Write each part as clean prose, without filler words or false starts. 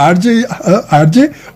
RJ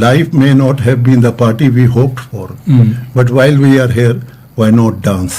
Life may not have been the party we hoped for, but while we are here, why not dance?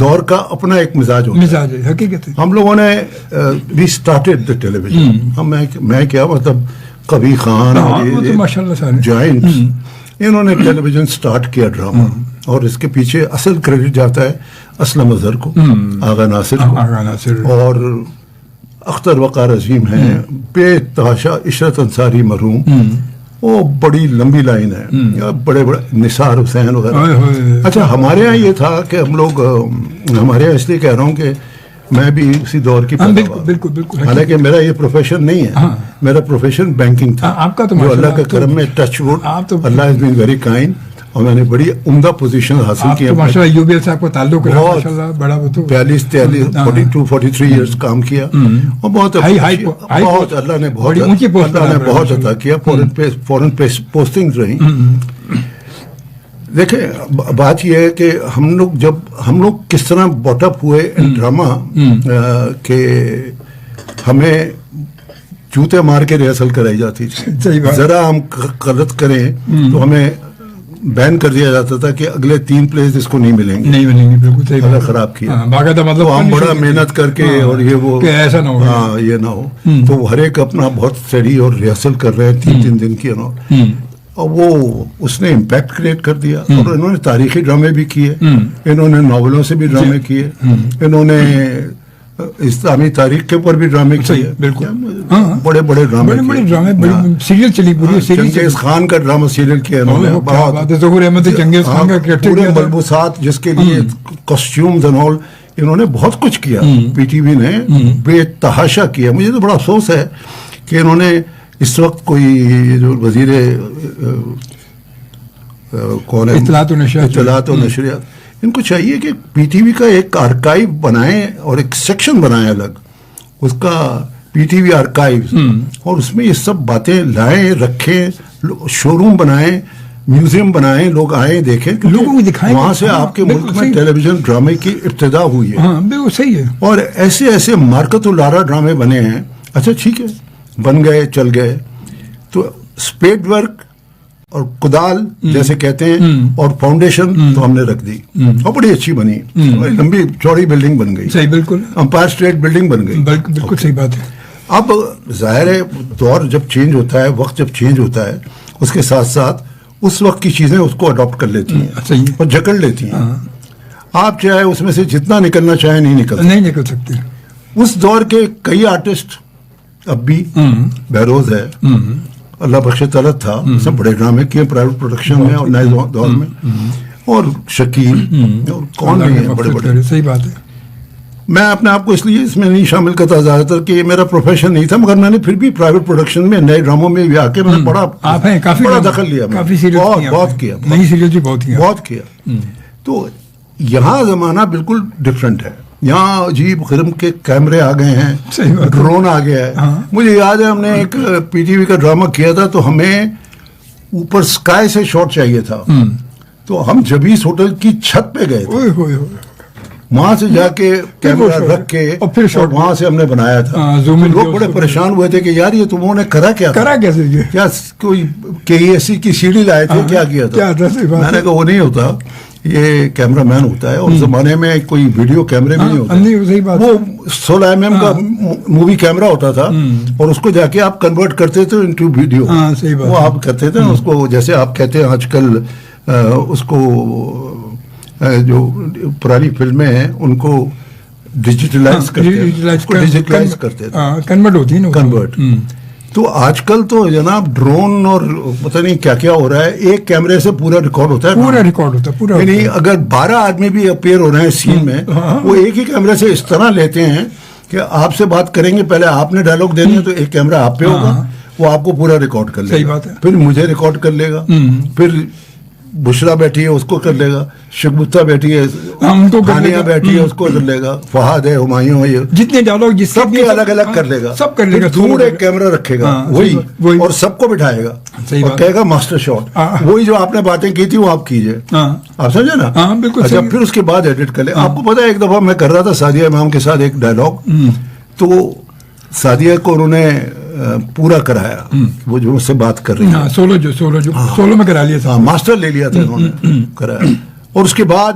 دور کا اپنا ایک مزاج ہوتا ہے. مزاج ہے، حقیقت ہے. ہم لوگوں نے we started the tele vision. میں کیا مطلب کبھی خان ماشاء اللہ سارے جائنٹس انہوں نے ٹیلی ویژن اسٹارٹ کیا ڈرامہ، اور اس کے پیچھے اصل کریڈٹ جاتا ہے اسلم اظہر کو، آغا ناصر کو، اور اختر وقار عظیم ہیں، بے تحاشا عشرت انصاری مرحوم، وہ بڑی لمبی لائن ہے، بڑے بڑے نثار حسین وغیرہ. اچھا ہمارے یہاں یہ تھا کہ ہم لوگ، ہمارے یہاں اس لیے کہہ رہا ہوں کہ میں بھی اسی دور کی بالکل، حالانکہ میرا یہ پروفیشن نہیں ہے، میرا پروفیشن بینکنگ تھا. آپ کا تو جو اللہ کے کرم میں touch would Allah has been very kind, اور میں نے بڑی عمدہ پوزیشن حاصل کی. ماشاءاللہ یو بی ایل سے آپ کو تعلق ہے ماشاءاللہ، بڑا وہ تو 42-43 ایئرس کام کیا، اور بہت اللہ نے بہت عطا کیا. فورن پوسٹنگز رہیں. دیکھیں بات یہ ہے کہ ہم لوگ کس طرح باٹ اپ ہوئے ان ڈرامہ کہ ہمیں جوتے مار کے ریہرسل کرائی جاتی تھی. ذرا ہم غلط کریں تو ہمیں بین کر دیا جاتا تھا کہ اگلے 3 پلیز اس کو نہیں ملیں گے. بالکل صحیح. اگر خراب کیا مطلب ہم بڑا محنت کر کے اور یہ وہ ایسا نہ ہو، ہاں یہ نہ ہو. تو ہر ایک اپنا بہت اسٹڈی اور ریہرسل کر رہے ہیں 3 دن کی، اور وہ اس نے امپیکٹ کریٹ کر دیا. اور انہوں نے تاریخی ڈرامے بھی کیے، انہوں نے ناولوں سے بھی ڈرامے کیے، انہوں نے اسلامی تاریخ کے اوپر بھی ڈرامے کیے. بالکل بڑے بڑے ڈرامے، سیریل چلی پوری. چنگیز خان کا ڈرامہ سیریل کیا انہوں نے، ظہور احمد چنگیز خان کا پورے ملبوسات جس کے لیے کاسٹیومز اینڈ آل، انہوں نے بہت کچھ کیا. پی ٹی وی نے بے تحاشا کیا. مجھے تو بڑا افسوس ہے کہ انہوں نے اس وقت کوئی جو وزیر کون ہے اطلاعات و نشریات، ان کو چاہیے کہ پی ٹی وی کا ایک آرکائیو بنائیں اور ایک سیکشن بنائیں الگ، اس کا پی ٹی وی آرکائیو، اور اس میں یہ سب باتیں لائیں رکھیں، شو روم بنائیں، میوزیم بنائیں، لوگ آئیں دیکھیں، لوگوں کو دکھائیں. وہاں سے آپ کے ملک میں ٹیلی ویژن ڈرامے کی ابتدا ہوئی ہے. بالکل صحیح ہے. اور ایسے مارکت الارا ڈرامے بنے ہیں. اچھا ٹھیک ہے، بن گئے چل گئے. تو اسپیڈ ورک اور کدال جیسے کہتے ہیں اور فاؤنڈیشن تو ہم نے رکھ دی، اور بڑی اچھی بنی، لمبی چوڑی بلڈنگ بن گئی. صحیح بالکل. امپائر اسٹیٹ بلڈنگ بن گئی. بالکل صحیح بات ہے. اب ظاہر ہے دور جب چینج ہوتا ہے، وقت جب چینج ہوتا ہے، اس کے ساتھ ساتھ اس وقت کی چیزیں اس کو اڈاپٹ کر لیتی ہیں اور جکڑ لیتی ہیں. آپ چاہے اس میں سے جتنا نکلنا چاہیں نہیں نکل سکتے. اس دور کے کئی آرٹسٹ اب بھی، بہروز ہے، اللہ بخش طلعت تھا، سب بڑے ڈرامے کیے پرائیویٹ پروڈکشن میں اور نئے دور میں، اور شکیل اور کون نہیں ہے بڑے بڑے. صحیح بات ہے. میں اپنے آپ کو اس لیے اس میں نہیں شامل کرتا زیادہ تر کہ یہ میرا پروفیشن نہیں تھا، مگر میں نے پھر بھی پرائیویٹ پروڈکشن میں نئے ڈراموں میں بھی آ کے میں نے بڑا دخل لیا، بہت کیا. تو یہاں زمانہ بالکل ڈفرینٹ ہے. یہاں عجیب قسم کے کیمرے آ گئے ہیں، ڈرون آ گیا ہے. مجھے یاد ہے ہم نے ایک پی ٹی وی کا ڈرامہ کیا تھا، تو ہمیں اوپر اسکائی سے شاٹ چاہیے تھا، تو ہم جبیس ہوٹل کی چھت پہ گئے تھے، وہاں سے جا کے کیمرہ رکھ کے وہاں سے ہم نے بنایا تھا. لوگ بڑے پریشان ہوئے تھے کہ یار یہ تمہوں نے کرا کیا، کیا کوئی کے ای ایس سی کی سی ڈی لائے تھے، کیا کیا تھا؟ میں نے کہا وہ نہیں ہوتا، یہ کیمرہ مین ہوتا ہے. اور زمانے میں کوئی ویڈیو کیمرے بھی نہیں ہوتا، وہ 16 mm کا مووی کیمرہ ہوتا تھا، اور اس کو جا کے آپ کنورٹ کرتے تھے انٹو ویڈیو. وہ آپ کہتے تھے اس کو، جیسے آپ کہتے ہیں آج کل اس کو جو پرانی فلمیں ہیں ان کو ڈیجیٹلائز کرتے تھے، کنورٹ ہوتی ہے کنورٹ. تو آج کل تو جناب ڈرون اور پتہ نہیں کیا کیا ہو رہا ہے، ایک کیمرے سے پورا ریکارڈ ہوتا ہے. یعنی اگر 12 آدمی بھی اپیئر ہو رہے ہیں سین میں، وہ ایک ہی کیمرے سے اس طرح لیتے ہیں کہ آپ سے بات کریں گے، پہلے آپ نے ڈائلاگ دینے تو ایک کیمرہ آپ پہ ہوگا، وہ آپ کو پورا ریکارڈ کر لے گا، پھر مجھے ریکارڈ کر لے گا، پھر بشرا بیٹھی ہے اس کو کر لے گا، شگفتہ بیٹھی ہے، ہانیہ بیٹھی ہے اس کو کر لے گا، فہد ہے، ہمایوں ہے، جتنے ڈائلاگ سب کے الگ الگ کر لے گا، سب کر لے گا. دور ایک کیمرہ رکھے گا وہی، اور سب کو بٹھائے گا اور کہے گا ماسٹر شاٹ، وہی جو آپ نے باتیں کی تھی وہ آپ کیجئے. آپ سمجھے نا؟ اچھا پھر اس کے بعد ایڈٹ کر لے. آپ کو پتا ہے ایک دفعہ میں کر رہا تھا سعدیہ امام کے ساتھ ایک ڈائلاگ، تو سعدیہ کو انہوں نے پورا کرایا، وہ جو اس سے بات کر رہی ہے، سولو میں کرا لیا تھا، ماسٹر لے لیا تھا انہوں نے، کرایا. اور اس کے بعد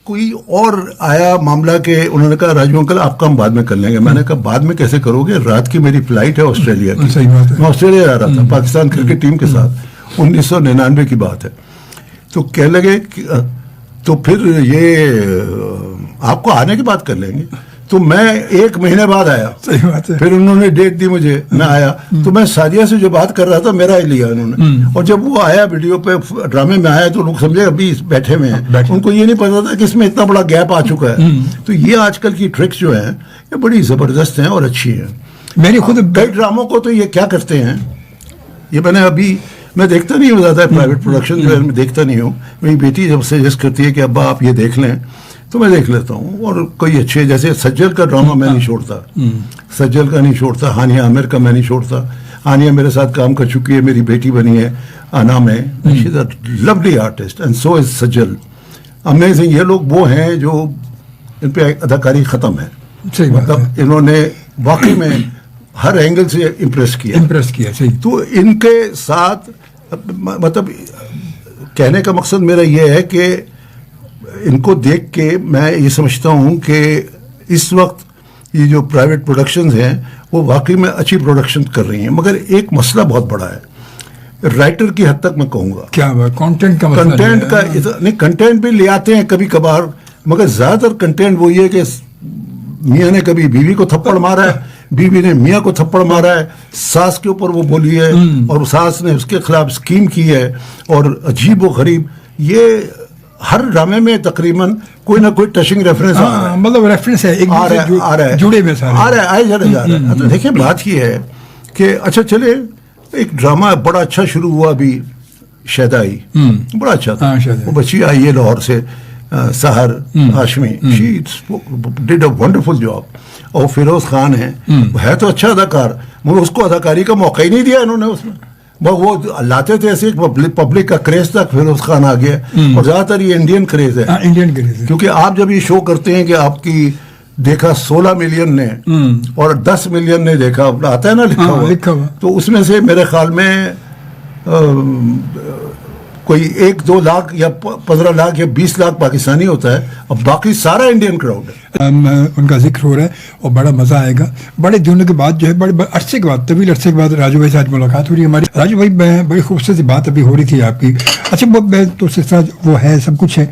کوئی اور آیا معاملہ کہ انہوں نے کہا راجو انکل آپ کا ہم بعد میں کر لیں گے. میں نے کہا بعد میں کیسے کرو گے, رات کی میری فلائٹ ہے آسٹریلیا کی. صحیح بات ہے. میں آسٹریلیا جا رہا تھا پاکستان کرکٹ ٹیم کے ساتھ, 1999 کی بات ہے. تو کہنے لگے تو پھر یہ آپ کو آنے کی بات کر لیں گے. تو میں 1 مہینے بعد آیا. صحیح بات ہے. پھر انہوں نے ڈیٹ دی مجھے, میں آیا. تو میں سعدیہ سے جو بات کر رہا تھا میرا ہی لیا انہوں نے. اور جب وہ آیا ویڈیو پہ ڈرامے میں آیا تو لوگ سمجھے ابھی بیٹھے ہوئے ہیں, ان کو یہ نہیں پتا تھا کہ اس میں اتنا بڑا گیپ آ چکا ہے. تو یہ آج کل کی ٹرکس جو ہیں یہ بڑی زبردست ہیں اور اچھی ہیں. میری خود کئی ڈراموں کو تو یہ کیا کرتے ہیں, یہ میں دیکھتا نہیں ہوں زیادہ پرائیویٹ پروڈکشن جو ہے میں دیکھتا نہیں ہوں. میری بیٹی جب سجیسٹ کرتی ہے کہ ابا آپ یہ دیکھ لیں تو میں دیکھ لیتا ہوں. اور کوئی اچھے جیسے سجل کا ڈرامہ میں نہیں چھوڑتا, سجل کا نہیں چھوڑتا, ہانیہ عامر کا میں نہیں چھوڑتا. ہانیہ میرے ساتھ کام کر چکی ہے, میری بیٹی بنی ہے آنا میں. She is a lovely artist and so is Sajal. Amazing. یہ لوگ وہ ہیں جو ان پہ اداکاری ختم ہے. مطلب انہوں نے واقعی میں ہر اینگل سے امپریس کیا. تو ان کے ساتھ مطلب کہنے کا مقصد میرا یہ ہے کہ ان کو دیکھ کے میں یہ سمجھتا ہوں کہ اس وقت یہ جو پرائیویٹ پروڈکشنز ہیں وہ واقعی میں اچھی پروڈکشن کر رہی ہیں. مگر ایک مسئلہ بہت بڑا ہے, رائٹر کی حد تک میں کہوں گا. کیا کنٹینٹ کا نہیں, کنٹینٹ بھی لے آتے ہیں کبھی کبھار, مگر زیادہ تر کنٹینٹ وہ یہ کہ میاں نے کبھی بیوی کو تھپڑ مارا ہے, بیوی نے میاں کو تھپڑ مارا ہے, ساس کے اوپر وہ بولی ہے اور ساس نے اس کے خلاف اسکیم کی ہے, اور عجیب و غریب. یہ ہر ڈرامے میں تقریباً کوئی نہ کوئی ٹچنگ ریفرنس مطلب ریفرنس ہے, آ رہا ہے جڑے میں آ رہا ہے, آئے جا رہا ہے. تو دیکھیں بات یہ ہے کہ اچھا چلے ایک ڈرامہ بڑا اچھا شروع ہوا ابھی, شیدائی بڑا اچھا تھا. وہ بچی آئی ہے لاہور سے, Sehar Hashmi, she did a wonderful job. اور فیروز خان ہے تو اچھا اداکار, مگر اس کو اداکاری کا موقع ہی نہیں دیا انہوں نے. اس میں وہ لاتے تھے ایسے, پبلک کا کریز تک فیروز خان آ گیا. اور زیادہ تر یہ انڈین کریز ہے, کیونکہ آپ جب یہ شو کرتے ہیں کہ آپ کی دیکھا 16 ملین نے اور 10 ملین نے دیکھا, آتا ہے نا لکھا ہوا, تو اس میں سے میرے خیال میں کوئی 1-2 لاکھ یا 15 لاکھ یا 20 لاکھ پاکستانی ہوتا ہے, اور باقی سارا انڈین کراؤڈ ہے. ان کا ذکر ہو رہا ہے اور بڑا مزہ آئے گا. بڑے دنوں کے بعد جو ہے, بڑے عرصے کے بعد, طویل عرصے کے بعد راجو بھائی سے آج ملاقات ہو رہی ہے ہماری. راجو بھائی بڑی خوبصورت بات ابھی ہو رہی تھی آپ کی. اچھا وہ تو سلسلہ وہ ہے, سب کچھ ہے.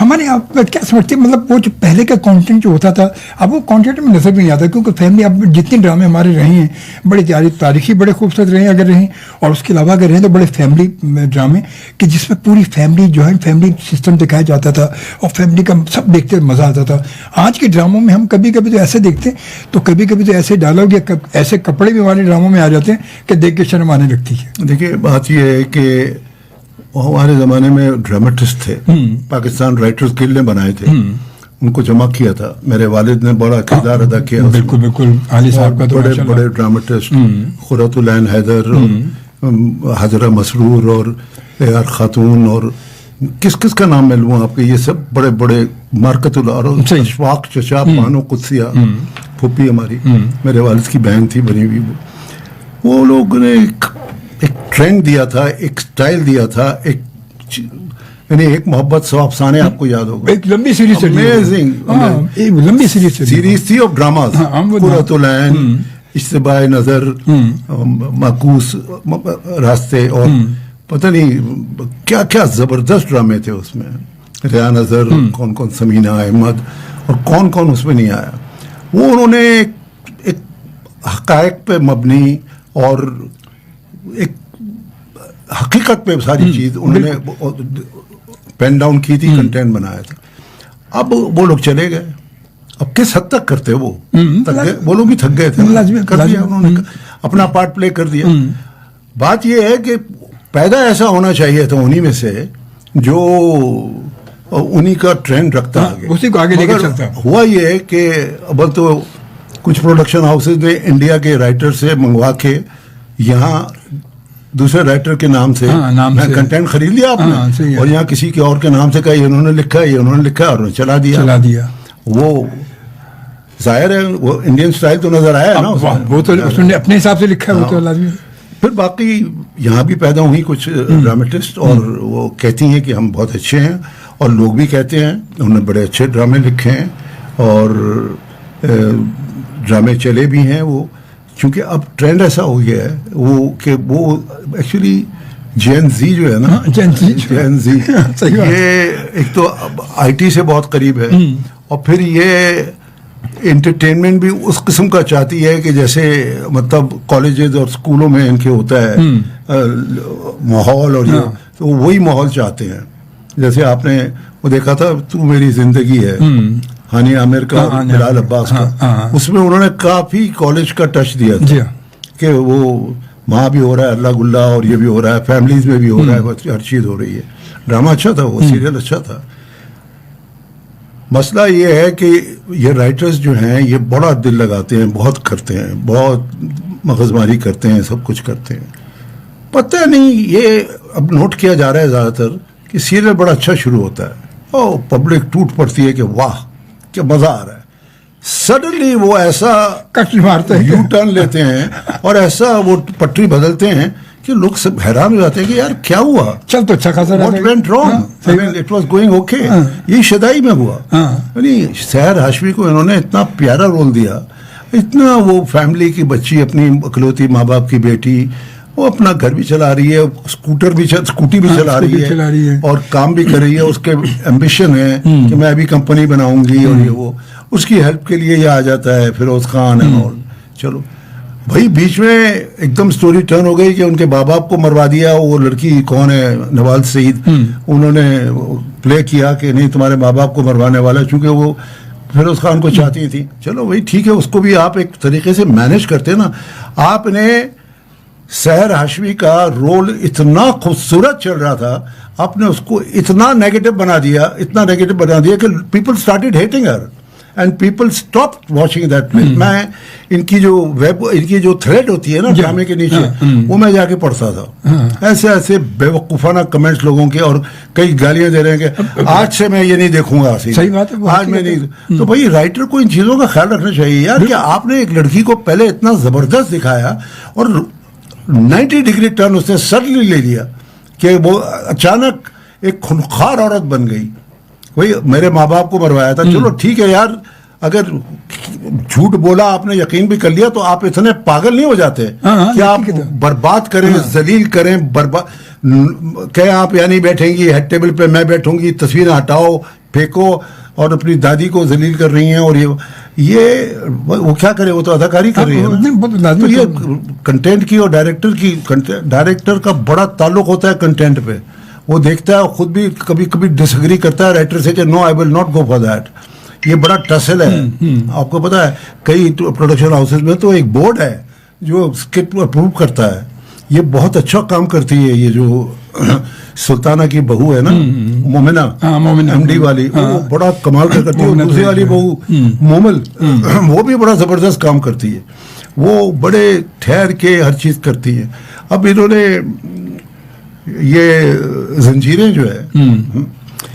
ہمارے آپ کیا سمجھتے ہیں, مطلب وہ جو پہلے کا کانٹینٹ جو ہوتا تھا اب وہ کانٹینٹ میں نظر بھی نہیں آتا, کیونکہ فیملی اب جتنے ڈرامے ہمارے رہے ہیں بڑے تاریخی بڑے خوبصورت رہے ہیں اگر رہیں, اور اس کے علاوہ اگر رہیں تو بڑے فیملی ڈرامے کہ جس میں پوری فیملی جوائنٹ فیملی سسٹم دکھایا جاتا تھا اور فیملی کا سب دیکھتے مزہ آتا تھا. آج کے ڈراموں میں ہم کبھی کبھی تو ایسے دیکھتے ہیں تو کبھی کبھی تو ایسے ڈائلاگ یا ایسے کپڑے بھی ہمارے ڈراموں میں آ جاتے ہیں کہ دیکھ کے شرم آنے لگتی ہے. دیکھیے بات یہ ہے کہ ہمارے زمانے میں ڈرامٹسٹ تھے, پاکستان رائٹرز گلڈ نے بنائے تھے, ان کو جمع کیا تھا. میرے والد نے بڑا کردار ادا کیا. بالکل عالی صاحب کا تو بڑے بڑے ڈرامٹسٹ قرۃ العین حیدر, حضرہ مسرور اور اے آر خاتون, اور کس کا نام میں لوں آپ کے, یہ سب بڑے بڑے مارکت اشفاق چچا پانو قدسیہ پھوپھی ہماری, میرے والد کی بہن تھی بنی ہوئی. وہ لوگوں نے ایک ٹرینڈ دیا تھا, ایک سٹائل دیا تھا, یعنی ایک محبت سو افسانے آپ کو یاد ہوگا, ایک لمبی سیریز امیزنگ لمبی سیریز تھی آف ڈراماز. قرۃ العین, اشتباہ نظر, معکوس راستے, اور پتہ نہیں کیا کیا زبردست ڈرامے تھے اس میں. ریاض نظر, کون سمینہ احمد, اور کون اس میں نہیں آیا. وہ انہوں نے ایک حقائق پہ مبنی اور ایک حقیقت پہ ساری چیز انہوں نے پین ڈاؤن کی تھی, کنٹینٹ بنایا تھا. اب وہ لوگ چلے گئے, اب کس حد تک کرتے وہ لوگ بھی تھک گئے تھے, کر دیا انہوں نے, اپنا پارٹ پلے کر دیا. بات یہ ہے کہ پیدا ایسا ہونا چاہیے تھا انہی میں سے جو انہی کا ٹرینڈ رکھتا اسی کو آگے لے کے چلتا. ہوا یہ ہے کہ اب تو کچھ پروڈکشن ہاؤسز نے انڈیا کے رائٹر سے منگوا کے یہاں دوسرے رائٹر کے نام سے کنٹینٹ خرید لیا آپ نے, اور یہاں کسی کے اور کے نام سے کہا یہ انہوں نے لکھا ہے, یہ انہوں نے لکھا ہے, اور چلا دیا. وہ ظاہر ہے وہ انڈین سٹائل تو نظر آیا نا, وہ تو اس نے اپنے حساب سے لکھا ہے, وہ تو لازمی. پھر باقی یہاں بھی پیدا ہوئی کچھ ڈرامٹسٹ, اور وہ کہتی ہیں کہ ہم بہت اچھے ہیں, اور لوگ بھی کہتے ہیں انہوں نے بڑے اچھے ڈرامے لکھے ہیں اور ڈرامے چلے بھی ہیں وہ، چونکہ اب ٹرینڈ ایسا ہو گیا ہے وہ کہ وہ ایکچولی جین زی جو ہے نا، جین زی یہ ایک تو آئی ٹی سے بہت قریب ہے، اور پھر یہ انٹرٹینمنٹ بھی اس قسم کا چاہتی ہے کہ جیسے مطلب کالجز اور اسکولوں میں ان کے ہوتا ہے ماحول، اور یہ تو وہی ماحول چاہتے ہیں. جیسے آپ نے وہ دیکھا تھا تو میری زندگی ہے، ہانی عامر کا، بلال عباس کا، اس میں انہوں نے کافی کالج کا ٹچ دیا تھا کہ وہ وہاں بھی ہو رہا ہے اللہ گلا، اور یہ بھی ہو رہا ہے، فیملیز میں بھی ہو رہا ہے، ہر چیز ہو رہی ہے. ڈرامہ اچھا تھا، وہ سیریل اچھا تھا. مسئلہ یہ ہے کہ یہ رائٹرز جو ہیں یہ بڑا دل لگاتے ہیں، بہت کرتے ہیں، بہت مغز ماری کرتے ہیں، سب کچھ کرتے ہیں. پتہ نہیں یہ اب نوٹ کیا جا رہا ہے زیادہ تر کہ سیریل بڑا اچھا شروع ہوتا ہے اور پبلک ٹوٹ پڑتی ہے کہ واہ کیا مزہ آ رہا ہے. سڈنلی وہ ایسا کٹ مارتے ہیں، یو ٹرن لیتے ہیں اور ایسا وہ پٹری بدلتے ہیں کہ لوگ سب حیران ہو جاتے ہیں کہ یار کیا ہوا، چل تو اچھا خاصا what went wrong, it was going okay. یہ شدائی میں ہوا، یعنی سحر ہاشمی کو انہوں نے اتنا پیارا رول دیا، اتنا وہ فیملی کی بچی، اپنی اکلوتی ماں باپ کی بیٹی، وہ اپنا گھر بھی چلا رہی ہے، اسکوٹی بھی چلا رہی ہے اور کام بھی کر رہی ہے. اس کے ایمبیشن ہے کہ میں ابھی کمپنی بناؤں گی، اور یہ وہ اس کی ہیلپ کے لیے یہ آ جاتا ہے فیروز خان اینڈ آل. چلو بھائی بیچ میں ایک دم سٹوری ٹرن ہو گئی کہ ان کے ماں باپ کو مروا دیا. وہ لڑکی کون ہے، نوال سعید، انہوں نے پلے کیا کہ نہیں تمہارے ماں باپ کو مروانے والا، چونکہ وہ فیروز خان کو چاہتی تھی. چلو بھائی ٹھیک ہے، اس کو بھی آپ ایک طریقے سے مینیج کرتے نا. آپ نے سحر ہاشمی کا رول اتنا خوبصورت چل رہا تھا، آپ نے اس کو اتنا نیگیٹو بنا دیا کہ people started hating her and people stop watching that play. میں ان کی جو تھریڈ ہوتی ہے نا ڈرامے کے نیچے، وہ میں جا کے پڑھتا تھا، ایسے ایسے بے وقوفانہ کمنٹس لوگوں کے، اور کئی گالیاں دے رہے ہیں کہ آج سے میں یہ نہیں دیکھوں گا، صحیح بات ہے، آج میں نہیں. تو بھائی رائٹر کو ان چیزوں کا خیال رکھنا چاہیے یار، کہ آپ نے ایک لڑکی کو پہلے اتنا زبردست دکھایا اور 90 ڈگری ٹرن اس نے سڈنلی لے لیا کہ وہ اچانک ایک خونخوار عورت بن گئی. وہی میرے ماں باپ کو مروایا تھا، چلو ٹھیک ہے یار، اگر جھوٹ بولا آپ نے یقین بھی کر لیا تو آپ اتنے پاگل نہیں ہو جاتے کہ آپ برباد کریں، ذلیل کریں، کہ آپ یعنی بیٹھیں گی ہیڈ ٹیبل پہ، میں بیٹھوں گی، تصویریں ہٹاؤ پھینکو، اور اپنی دادی کو ذلیل کر رہی ہیں. اور یہ وہ کیا کرے، وہ تو اداکاری کر رہی ہے. تو یہ کنٹینٹ کی اور ڈائریکٹر کا بڑا تعلق ہوتا ہے کنٹینٹ پہ. وہ دیکھتا ہے خود بھی کبھی کبھی ڈس ایگری کرتا ہے رائٹر سے کہ no I will not go for that. یہ بڑا ٹسل ہے. آپ کو پتا ہے کئی پروڈکشن ہاؤسز میں تو ایک بورڈ ہے جو اسکرپٹ اپروو کرتا ہے. یہ بہت اچھا کام کرتی ہے. یہ جو سلطانہ کی بہو ہے نا، مومنہ ایم ڈی والی، وہ بڑا کمال کا کرتی ہے. دوسری والی بہو مومل، وہ بھی بڑا زبردست کام کرتی ہے. وہ بڑے ٹھہر کے ہر چیز کرتی ہے. اب انہوں نے یہ زنجیریں جو ہے،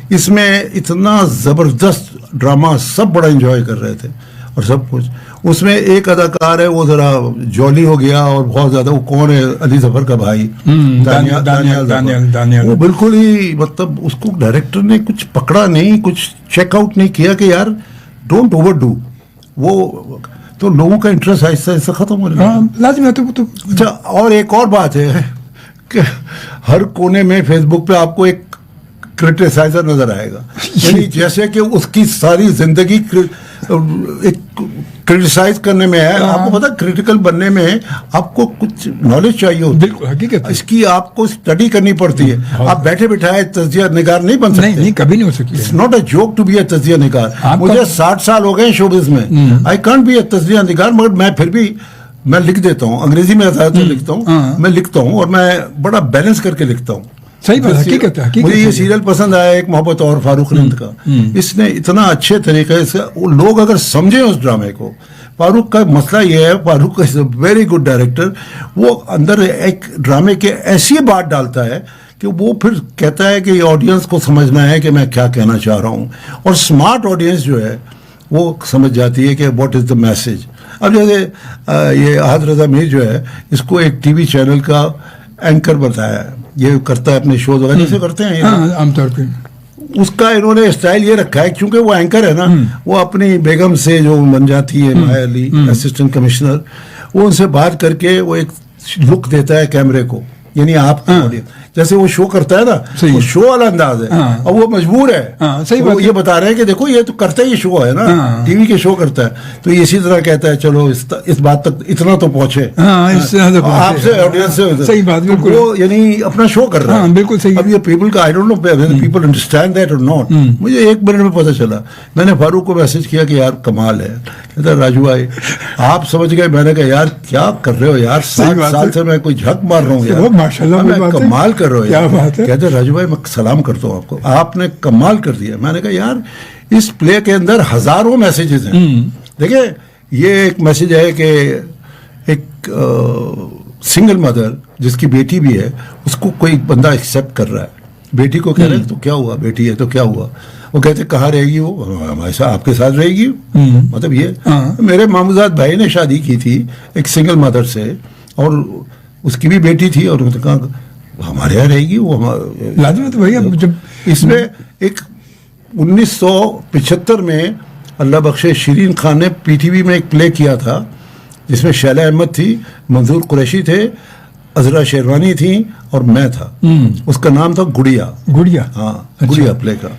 اس میں اتنا زبردست ڈرامہ، سب بڑا انجوائے کر رہے تھے اور سب کچھ. اس میں ایک اداکار ہے وہ ذرا جولی ہو گیا اور بہت زیادہ، وہ کون ہے، علی ظفر کا بھائی دانیال. وہ بالکل ہی مطلب اس کو ڈائریکٹر نے کچھ پکڑا نہیں، کچھ چیک آؤٹ نہیں کیا کہ یار ڈونٹ اوور ڈو. وہ تو لوگوں کا انٹرسٹ آہستہ آہستہ ختم ہو رہا ہے. لازمی ہے. اچھا، اور ایک اور بات ہے کہ ہر کونے میں فیس بک پہ آپ کو ایک کرٹیسائزر نظر آئے گا، یعنی جیسے کہ اس کی ساری زندگی کرٹیسائز کرنے میں ہے. آپ کو پتا کریٹیکل بننے میں آپ کو کچھ نالج چاہیے ہوتی ہے. بالکل حقیقت، اس کی آپ کو اسٹڈی کرنی پڑتی ہے. آپ بیٹھے بٹھائے تجزیہ نگار نہیں بن سکتے. نہیں، کبھی نہیں ہو سکتی. It's not a joke to be a تجزیہ نگار. مجھے 60 سال ہو گئے شوبز میں، آئی کانٹ بی اے تجزیہ نگار، مگر میں پھر بھی میں لکھ دیتا ہوں. انگریزی میں زیادہ تر لکھتا ہوں، میں لکھتا ہوں اور میں بڑا بیلنس کر کے لکھتا ہوں. صحیح بات، حقیقت ہے. مجھے یہ سیریل پسند آیا ایک محبت اور فاروق رند کا. اس نے اتنا اچھے طریقے سے، لوگ اگر سمجھیں اس ڈرامے کو، فاروق کا مسئلہ یہ ہے، فاروق از اے ویری گڈ ڈائریکٹر. وہ اندر ایک ڈرامے کے ایسی بات ڈالتا ہے کہ وہ پھر کہتا ہے کہ یہ آڈینس کو سمجھنا ہے کہ میں کیا کہنا چاہ رہا ہوں، اور اسمارٹ آڈینس جو ہے وہ سمجھ جاتی ہے کہ واٹ از دا میسج. اب جیسے یہ احد رضا میر جو ہے، اس کو ایک ٹی وی چینل کا اینکر بتایا ہے، یہ کرتا ہے اپنے شوز وغیرہ سے کرتے ہیں عام طور پہ. اس کا انہوں نے اسٹائل یہ رکھا ہے کیونکہ وہ اینکر ہے نا, وہ اپنی بیگم سے جو بن جاتی ہے مایا علی اسسٹنٹ کمشنر, وہ ان سے بات کر کے وہ ایک لک دیتا ہے کیمرے کو, یعنی آپ جیسے وہ شو کرتا ہے نا, وہ شو والا انداز ہے, اور وہ مجبور ہے, وہ یہ بتا رہے ہیں کہ دیکھو یہ تو کرتا ہی شو ہے نا, ٹی وی کے شو کرتا ہے, تو یہ اسی طرح کہتا ہے چلو اس بات تک اتنا تو پہنچے آپ سے آڈینس سے, صحیح بات, وہ یعنی اپنا شو کر رہا ہے, بالکل صحیح. اب یہ پیپل کا I don't know people understand that or not. مجھے 1 منٹ میں پتہ چلا, میں نے فاروق کو میسج کیا کہ یار کمال ہے, کہتا راجو بھائی آپ سمجھ گئے. میں نے کہا یار کیا کر رہے ہو یار, 7 سال سے میں کوئی جھک مار رہا ہوں یار, ماشاءاللہ کمال کر رہے ہو یار. کہتے راجو بھائی میں سلام کرتا ہوں آپ کو, آپ نے کمال کر دیا. میں نے کہا یار اس پلے کے اندر ہزاروں میسیجز ہیں. دیکھیں یہ ایک میسیج ہے کہ ایک سنگل مدر جس کی بیٹی بھی ہے, اس کو کوئی بندہ ایکسیپٹ کر رہا ہے, بیٹی کو کہہ رہے ہیں تو کیا ہوا, بیٹی ہے تو کیا ہوا, وہ کہتے کہاں رہے گی, وہ ہمارے ساتھ آپ کے ساتھ رہے گی. مطلب یہ میرے ماموزاد بھائی نے شادی کی تھی ایک سنگل مدر سے, اور اس کی بھی بیٹی تھی, اور انہوں نے کہا ہمارے یہاں رہے گی وہ لازمی. تو بھائی جب اس میں ایک 1975 میں اللہ بخشے شیرین خان نے پی ٹی وی میں ایک پلے کیا تھا جس میں شیلہ احمد تھی, منظور قریشی تھے, عذرا شیروانی تھی, اور میں تھا. اس کا نام تھا گڑیا. ہاں گڑیا پلے کا.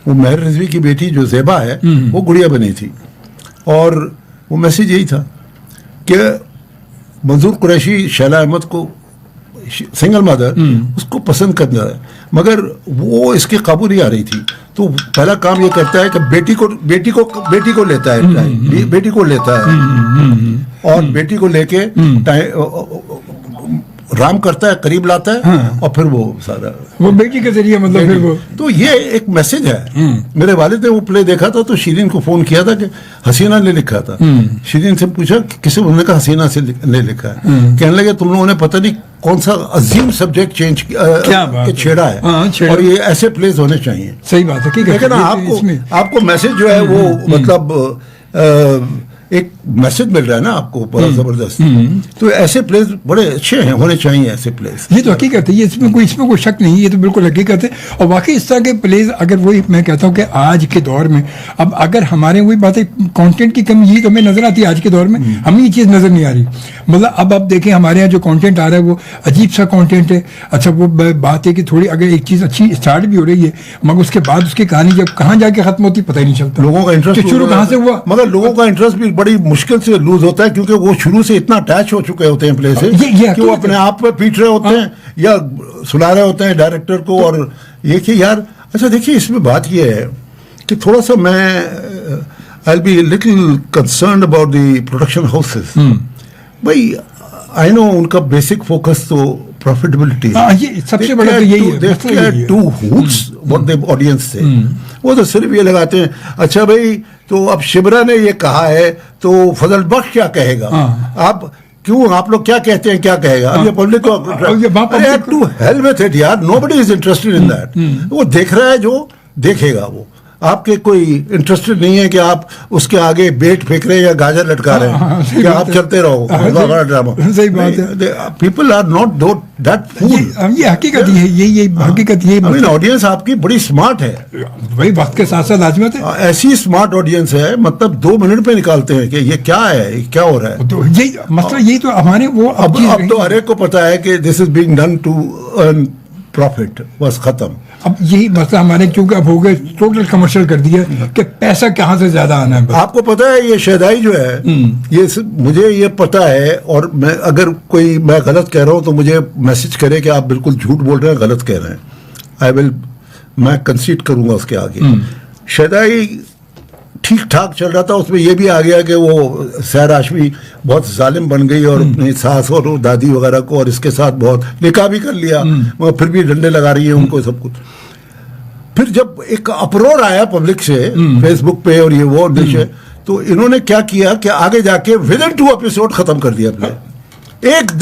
وہ مہر رضوی کی بیٹی جو زیبا ہے وہ گڑیا بنی تھی, اور وہ میسیج یہی تھا کہ منظور قریشی شیلہ احمد کو سنگل مدر اس کو پسند کرنا ہے, مگر وہ اس کے قابو نہیں آ رہی تھی. تو پہلا کام یہ کرتا ہے کہ بیٹی کو لیتا ہے, بیٹی کو لیتا ہے, اور بیٹی کو لے کے رام کرتا ہے, قریب لاتا ہے, اور پھر وہ سارا وہ بیٹی کے ذریعے مطلب پھر وہ. تو یہ ایک میسج ہے. میرے والد نے وہ پلے دیکھا تھا تو شیرین کو فون کیا تھا کہ حسینہ نے لکھا تھا. شیرین سے پوچھا کسے, انہوں نے کہا حسینہ سے نے لکھا ہے. کہنے لگے تم لوگوں نے پتہ نہیں کون سا عظیم سبجیکٹ چینج چھیڑا ہے, اور یہ ایسے پلیز ہونے چاہیے. صحیح بات ہے. لیکن آپ کو میسج جو ہے وہ مطلب ایک میسج مل رہا ہے نا آپ کو بڑا زبردست, تو ایسے پلیز بڑے اچھے ہیں, ہونے چاہیے ایسے پلیز. یہ تو حقیقت ہے, یہ اس میں کوئی شک نہیں, یہ تو بالکل حقیقت ہے. اور واقعی اس طرح کے پلیز اگر وہی میں کہتا ہوں کہ آج کے دور میں اب اگر ہمارے وہی بات ہے کانٹینٹ کی کمی یہی تو ہمیں نظر آتی ہے آج کے دور میں, ہمیں یہ چیز نظر نہیں آ رہی. مطلب اب آپ دیکھیں ہمارے یہاں جو کانٹینٹ آ رہا ہے وہ عجیب سا کانٹینٹ ہے. اچھا وہ بات ہے کہ تھوڑی اگر ایک چیز اچھی اسٹارٹ بھی ہو رہی ہے مگر اس کے بعد اس کی کہانی جب کہاں جا کے ختم ہوتی پتہ ہی نہیں چلتا. لوگوں کا انٹرسٹ شروع کہاں سے ہوا, مگر لوگوں کا انٹرسٹ بھی بڑی مشکل سے لوز ہوتا ہے کیونکہ وہ شروع سے اتنا اٹیچ ہو چکے ہوتے ہیں پلے سے کہ وہ اپنے آپ پہ پیٹ رہے ہوتے ہیں یا سنا رہے ہوتے ہیں ڈائریکٹر کو. اور یہ کہ یار اچھا دیکھیے اس میں بات یہ ہے کہ تھوڑا سا میں I'll be a little concerned about the production houses. بھائی I know ان کا بیسک فوکس تو پروفیٹیبلٹی ہے, سب سے بڑا تو یہی ہے. Two hoots what the audience سے, وہ تو صرف یہ لگاتے ہیں اچھا بھائی تو اب شبرا نے یہ کہا ہے تو فضل بخش کیا کہے گا, آپ کیوں آپ لوگ کیا کہتے ہیں کیا کہے گا. اب یہ پبلک کو ٹو ہیل وتھ اٹ یار, nobody is interested in that. وہ دیکھ رہا ہے جو دیکھے گا, وہ آپ کے کوئی انٹرسٹڈ نہیں ہے کہ آپ اس کے آگے بیٹ پھینک رہے ہیں یا گاجر لٹکا رہے ہیں کہ آپ چلتے رہو ڈرامہ. صحیح بات ہے. پیپل آر ناٹ دیٹ فول. یہ حقیقت ہے, یہ حقیقت یہ آڈینس آپ کی بڑی اسمارٹ ہے, وہی وقت کے ساتھ ساتھ لازمت ہے. ایسی اسمارٹ آڈینس ہے مطلب 2 منٹ پہ نکالتے ہیں کہ یہ کیا ہے, کیا ہو رہا ہے. یہی مسئلہ, یہی تو ہمارے وہ اب تو ہر ایک کو پتا ہے کہ this is being done to earn profit, بس ختم. اب یہی مسئلہ ہمارے کیونکہ اب ہو گئے ٹوٹل کمرشل کر دیا کہ پیسہ کہاں سے زیادہ آنا ہے. آپ کو پتا ہے یہ شہدائی جو ہے یہ مجھے یہ پتا ہے, اور میں اگر کوئی میں غلط کہہ رہا ہوں تو مجھے میسج کرے کہ آپ بالکل جھوٹ بول رہے ہیں, غلط کہہ رہے ہیں. میں کنسیڈ کروں گا اس کے آگے. شہدائی ٹھیک ٹھاک چل رہا تھا, اس میں یہ بھی آ گیا کہ وہ سحر ہاشمی بہت ظالم بن گئی اور اپنی ساس اور دادی وغیرہ کو اور اس کے ساتھ بہت نکاح بھی کر لیا, مگر پھر بھی ڈنڈے لگا رہی ہیں ان کو سب کچھ. پھر جب ایک اپرور آیا پبلک سے فیس بک پہ اور یہ وہ تو انہوں نے کیا کیا کہ آگے جا کے ودن 2 ایپیسوڈ ختم کر دیا اپنے. ایک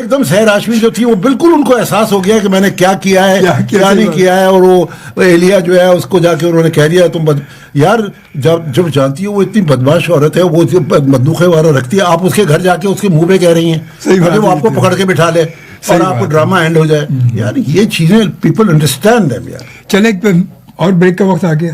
دم سحر ہاشمی جو تھی وہ بالکل ان کو احساس ہو گیا کہ میں نے کیا کیا ہے کیا نہیں کیا ہے, اور وہ ایلیا جو ہے اس کو جا کے انہوں نے کہہ دیا تم یار جب جانتی ہو وہ اتنی بدماش عورت ہے, وہ مندوقے وغیرہ رکھتی ہے, آپ اس کے گھر جا کے اس کے منہ پہ کہہ رہی ہیں وہ آپ کو پکڑ کے بٹھا لے اور آپ کو ڈرامہ اینڈ ہو جائے. یار یہ چیزیں پیپل انڈرسٹینڈ ہیں یار. چلے اور بریک کا وقت آ گیا.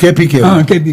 KPK,